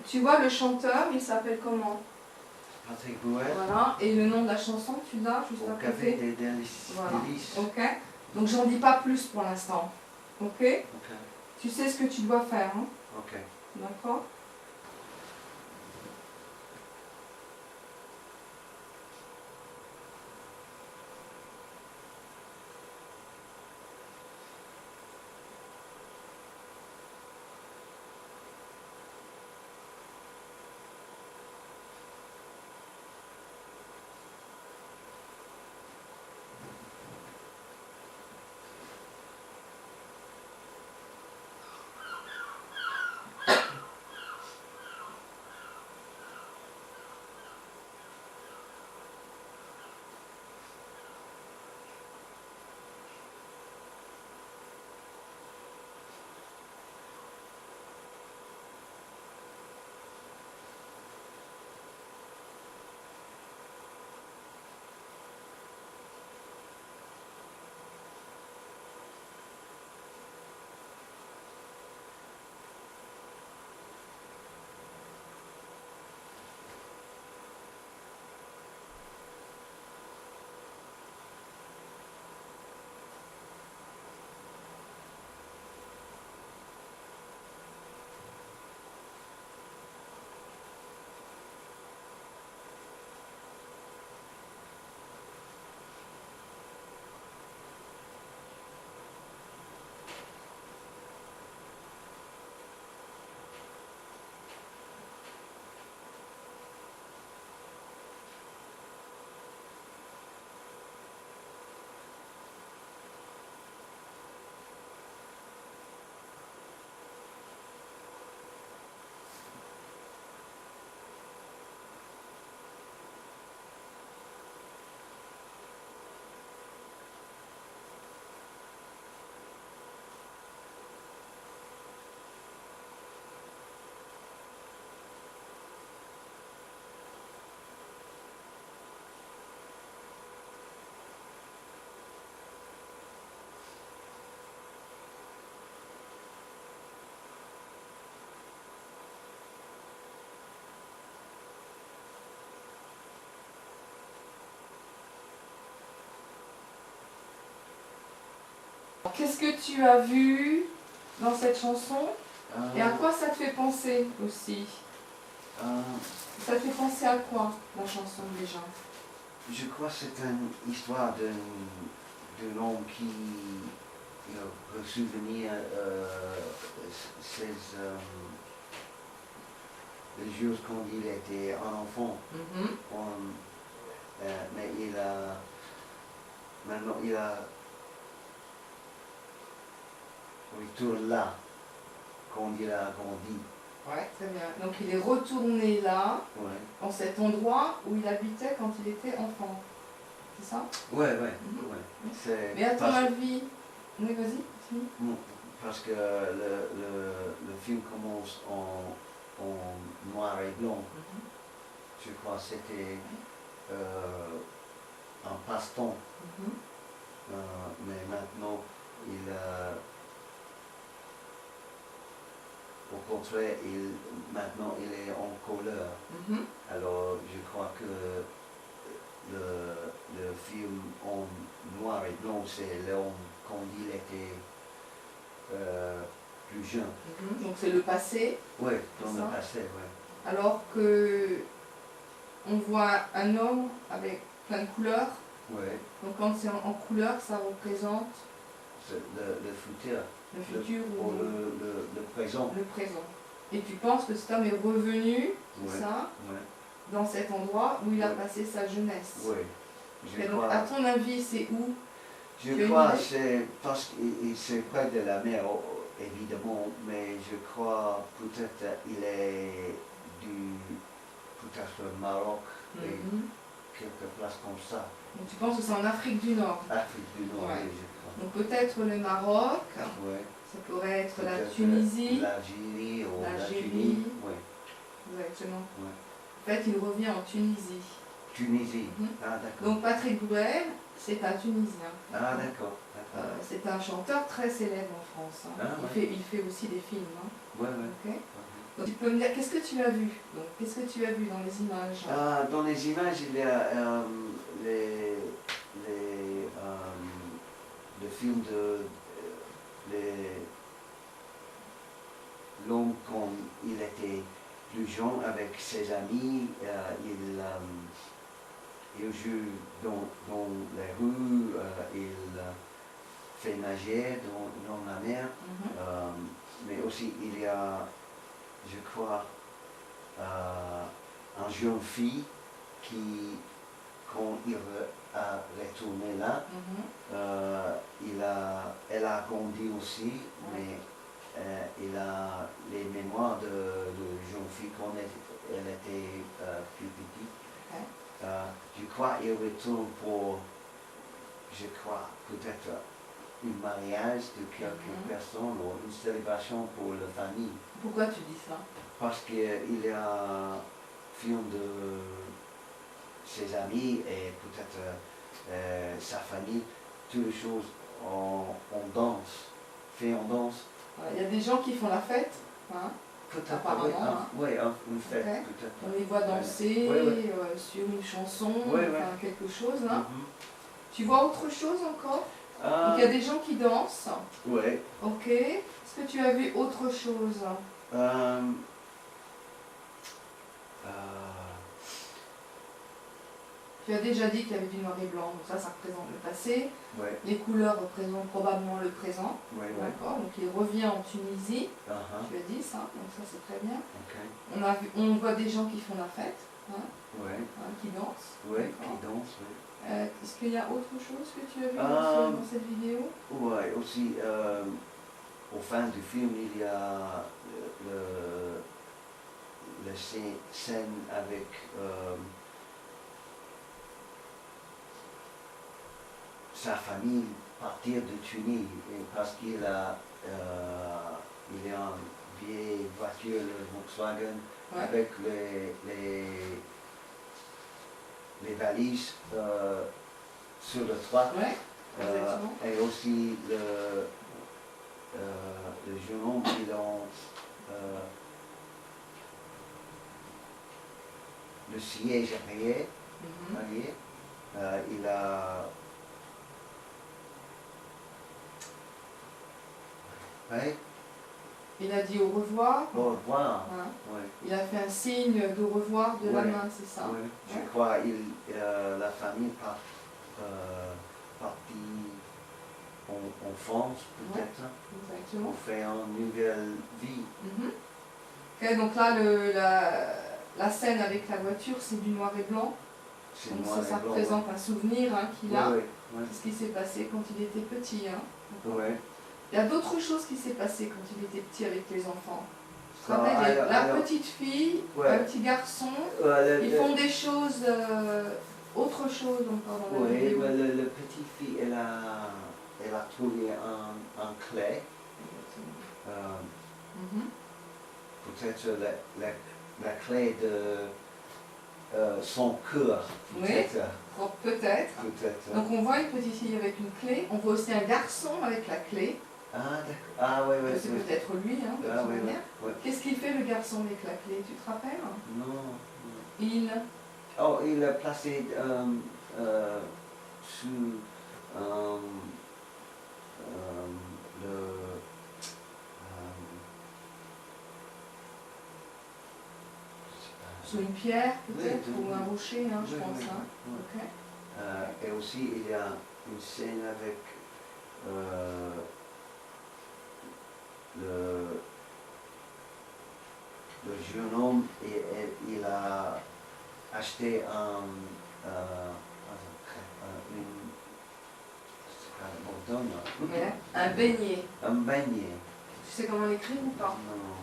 tu vois le chanteur, il s'appelle comment? Patrick Bruel. Voilà, et le nom de la chanson, tu l'as juste à Au café côté? des délices. Voilà, ok. Donc j'en dis pas plus pour l'instant, ok? Ok. Tu sais ce que tu dois faire, hein? Ok. D'accord? Qu'est-ce que tu as vu dans cette chanson et à quoi ça te fait penser aussi? Ça te fait penser à quoi, la chanson déjà? Je crois que c'est une histoire d'un homme qui veut souvenir les jours quand il était un enfant. Mais maintenant il retourne là quand il a grandi. Ouais, très bien. Donc il est retourné là, Ouais. dans cet endroit où il habitait quand il était enfant. C'est ça? Ouais, ouais. Ouais. Mais à ton avis... Oui, vas-y, continue. Parce que le film commence en noir et blanc. Je crois que c'était un passe-temps. Mais maintenant, au contraire, maintenant il est en couleur. Alors je crois que le film en noir et blanc, c'est l'homme quand il était plus jeune. Donc c'est le passé. Oui, dans le passé, oui. Alors que on voit un homme avec plein de couleurs. Ouais. Donc quand c'est en couleur, ça représente le futur. Le futur ou le présent. Le présent. Et tu penses que cet homme est revenu, c'est ça, dans cet endroit où il a passé sa jeunesse. Oui. Et donc, à ton avis, c'est où? Je crois que c'est parce que c'est près de la mer, évidemment, mais je crois peut-être il est peut-être le Maroc et quelques places comme ça. Donc tu penses que c'est en Afrique du Nord? Afrique du Nord, oui, je crois. Donc peut-être le Maroc, ça pourrait être la Tunisie. L'Algérie ou l'Algérie. Oui. Exactement. En fait, il revient en Tunisie. Tunisie, ah d'accord. Donc Patrick Bruel, c'est un Tunisien. Ah d'accord. C'est un chanteur très célèbre en France. Il fait aussi des films. Ouais. Okay. Donc, tu peux me dire, qu'est-ce que tu as vu? Donc, qu'est-ce que tu as vu dans les images? Dans les images, il y a le film de l'homme quand il était plus jeune avec ses amis, il joue dans les rues, il fait nager dans la mer, mais aussi il y a, je crois, une jeune fille qui, quand il a retourné là, elle a grandi aussi, mais il a les mémoires de jeune fille quand elle était plus petite. Je crois qu'il retourne pour, je crois, peut-être un mariage de quelques personnes ou une célébration pour la famille. Pourquoi tu dis ça? Parce qu'il y a un film de ses amis et peut-être sa famille, toutes les choses en danse, fait en danse. Il y a des gens qui font la fête, hein, apparemment. Oui, une fête Okay. peut-être. On les voit danser sur une chanson, enfin, quelque chose. Hein. Tu vois autre chose encore? Donc il y a des gens qui dansent. Oui. Ok. Est-ce que tu as vu autre chose? Tu as déjà dit qu'il y avait du noir et blanc, donc ça représente le passé. Ouais. Les couleurs représentent probablement le présent. D'accord. Donc il revient en Tunisie. Tu as dit ça, donc ça c'est très bien. Okay. On voit des gens qui font la fête, qui dansent. Oui, qui dansent, oui. Est-ce qu'il y a autre chose que tu as vu dans cette vidéo? Oui, aussi, au fin du film, il y a la scène avec sa famille partir de Tunis parce qu'il a il y a une vieille voiture, le Volkswagen, avec les valises sur le toit. Et aussi le jeune homme qui le siège arrière, il a il a dit au revoir. Au revoir. Il a fait un signe de revoir de la main, c'est ça? Oui. Je crois que la famille partie en France, peut-être, pour faire une nouvelle vie. Okay, donc là, la scène avec la voiture, c'est du noir et blanc. Donc ça représente un souvenir qu'il a. C'est ce qui s'est passé quand il était petit. Il y a d'autres choses qui s'est passé quand il était petit avec les enfants. Tu te rappelles, la petite fille, un petit garçon, ils font des choses, autre chose encore dans la vidéo. Oui, la petite fille, elle a trouvé un clé. Peut-être la clé de son cœur. Peut-être. Donc on voit une petite fille avec une clé, on voit aussi un garçon avec la clé. Oui. C'est peut-être lui, de toute manière. Qu'est-ce qu'il fait le garçon avec la clé, tu te rappelles? Non. Il a placé sous sous une pierre peut-être, ou un rocher, je pense. Et aussi il y a une scène avec le jeune homme, et il a acheté un beignet. Un beignet. Tu sais comment l'écrire ou pas?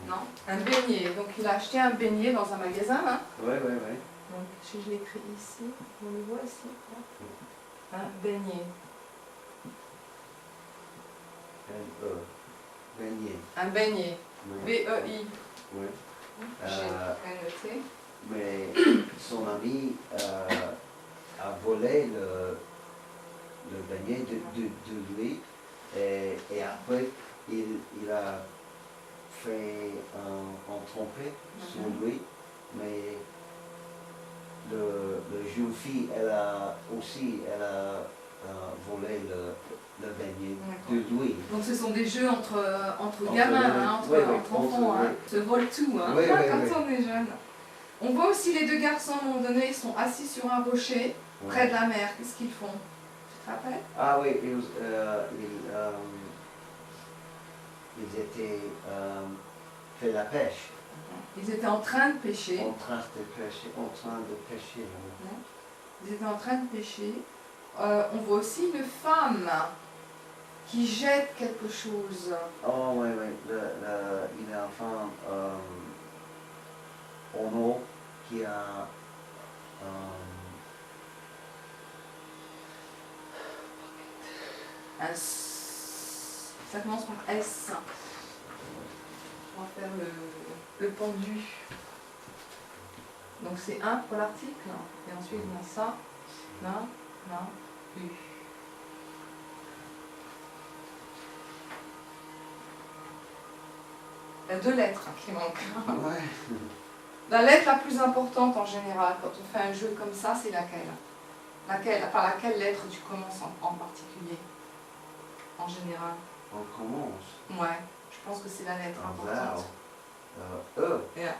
Non. Un beignet. Donc il a acheté un beignet dans un magasin. Oui. Donc je l'écris ici, on le voit ici. Un beignet. Beignet. Un beignet. B-E-I. Oui. J'ai noté. Mais son ami a volé le beignet de lui, et après il a fait un trompé sur lui, mais le jeune fille, elle a volé le beignet de lui. Donc ce sont des jeux entre gamins, entre enfants, se volent tout, quand on est jeune. On voit aussi les deux garçons, à un moment donné, ils sont assis sur un rocher, près de la mer. Qu'est-ce qu'ils font? Tu te rappelles? Ah oui, ils étaient fait la pêche. Ils étaient en train de pêcher. En train de pêcher. Ils étaient en train de pêcher. On voit aussi une femme qui jette quelque chose. Oh oui, une femme en eau qui a ça commence par S. On va faire le pendu. Donc c'est 1 pour l'article, et ensuite on a ça, là, U. Il y a 2 lettres qui manquent. Ouais. La lettre la plus importante en général, quand on fait un jeu comme ça, c'est laquelle? Par laquelle lettre tu commences en particulier? En général. On commence. Ouais, je pense que c'est la lettre importante. E. Yeah.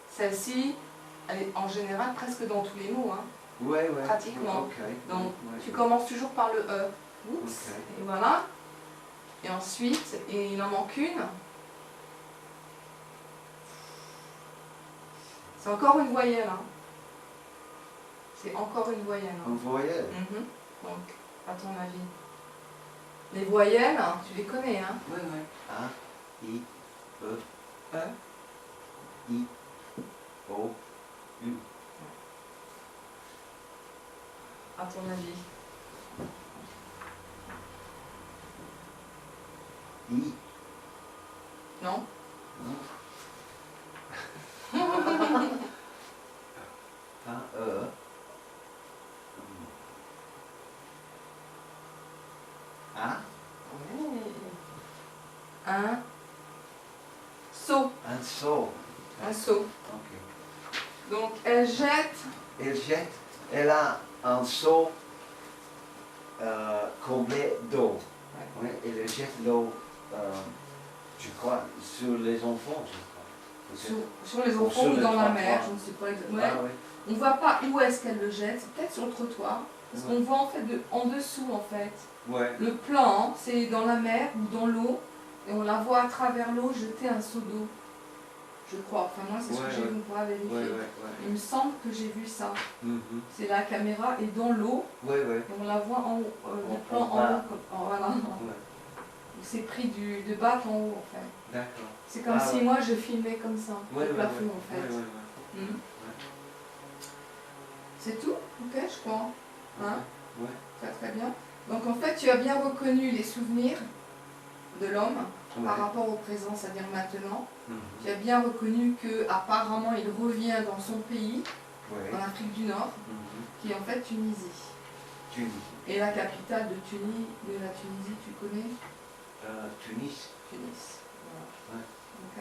Celle-ci, elle est en général presque dans tous les mots, Ouais. Pratiquement. Okay. Donc tu commences toujours par le E. Oups. Okay. Et voilà. Et ensuite, il en manque une. C'est encore une voyelle. C'est encore une voyelle. Une voyelle. Donc, à ton avis. Les voyelles, tu les connais, Oui. A, I, E, I, O, U. À ton avis. I. Non? Un seau. Un seau. Un seau. Okay. Donc elle jette. Elle a un seau comblé d'eau. Ouais. Elle jette l'eau, je crois, sur les enfants. Sur les enfants ou dans la mer, je ne sais pas exactement. Ouais. On ne voit pas où est-ce qu'elle le jette, c'est peut-être sur le trottoir. Parce qu'on voit en fait en dessous en fait. Ouais. Le plan, c'est dans la mer ou dans l'eau. Et on la voit à travers l'eau jeter un seau d'eau. Je crois. Enfin moi c'est ce que j'ai vu, on pourra vérifier. Il me semble que j'ai vu ça. C'est la caméra est dans l'eau. Et on la voit en haut. Le plan en haut. Voilà. C'est pris de bas en haut en fait. D'accord. C'est comme si moi je filmais comme ça, le plafond en fait. C'est tout? Ok, je crois. Très bien. Donc en fait, tu as bien reconnu les souvenirs de l'homme par rapport au présent, c'est-à-dire maintenant. Tu as bien reconnu qu'apparemment il revient dans son pays, en Afrique du Nord, qui est en fait Tunisie. Et la capitale de la Tunisie, tu connais? Tunis. Voilà. Ok.